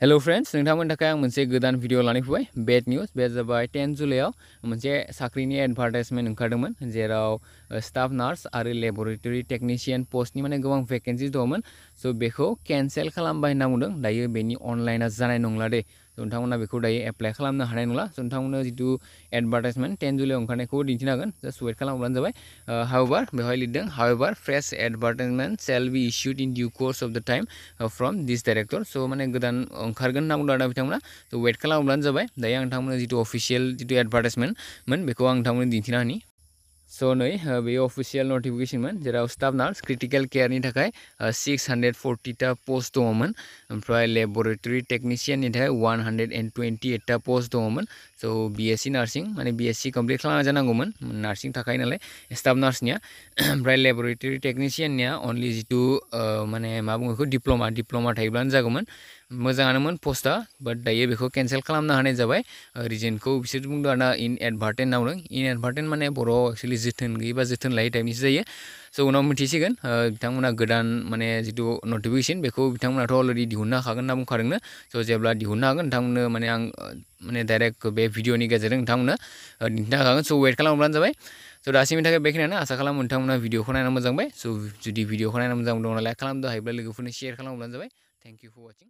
hello friends नोंथांमोननि थाखाय आं मोनसे गोदान भिडिअ लानानै फैबाय बेड निउज बे जाबाय 10 जुलाइआव मोनसे साख्रिनि एडभार्टाइजमेन्ट ओंखारदोंमोन जेराव स्टाफ नार्स आरो लेबरेटरि टेक्निशियान पस्टनि माने गोबां भेकेन्सि दंमोन स' बेखौ केन्सेल खालामबाय होनना बुंदों दायो बेनि अनलाइना जानाय नंला दे नोंथांमोना बेखौ दायो एप्लाइ खालामनो हानाय नंला नोंथांमोननो जितु एडभार्टाइजमेन्ट 10 जुलाइआव ओंखारनायखौ दिन्थिनो हागोन जास्ट वेट खालामब्लानो जाबाय हाउएभार बेवहाय लिरदों however fresh advertisement shall be issued in due course of the time from this director स' माने गोदान ओंखारगोन होनना बुंदों आरो बिथांमोना थ' वेट खालामब्लानो जाबाय दायो आं नोंथांमोननो जितु अफिसियेल जितु एडभार्टाइजमेन्टमोन बेखौ आं नोंथांमोननो दिन्थिना होनि स' नै बेयो अफिसियेल नटिफिकेसनमोन जेराव स्टाफ नार्स क्रिटिकेल केयारनि थाखाय 640टा पस्ट दङमोन ओमफ्राय लेबरेटरि टेक्निशियाननि थाखाय 128टा पस्ट दङमोन स' बिएससि नार्सिं माने बिएससि कमप्लिट खालामना जानांगौमोन नार्सिं थाखायो नालाय स्टाफ नार्सनिया ओमफ्राय लेबरेटरि टेक्निशियाननिया अनलि जितु माने मा बुङो बेखौ डिप्ल'मा थायोब्लानो जागौमोन मोजाङानोमोन पस्टआ बाट दायो बेखौ केन्सेल खालामनो हानाय जाबाय रिजनखौ बिसोर बुंदों आरोना इन एडभार्टेन्ट होनना बुंदों इन एडभार्टेन्ट माने बर'आव एक्सुवेलि जोथोन गैयै बा जोथोन लायै टाइपनिसो जायो स' उनाव मिथिसिगोन बिथांमोना गोदान माने जितु नटिफिकेसन बेखौ बिथांमोनाथ' अलरेडि दिहुननो हाखागोन होनना बुंखादोंनो स' जेब्ला दिहुननो हागोन नोंथांमोननो माने आं माने डाइरेक्ट बे भिडिअनि गेजेरजों नोंथांमोननो दिन्थिनो हाखागोन स' वेट खालामब्लानो जाबाय स' दासिमनि थाखाय बेखिनियानो आसा खालामो नोंथांमोना भिडिअखौ नायना मोजां मोनबाय स' जुदि भिडिअखौ नायना मोजां मोनदोंब्ला लाइक खालामदो हायोब्ला लोगोफोरनो शेयार खालामब्लानो जाबाय थेंक इउ फर वाचिं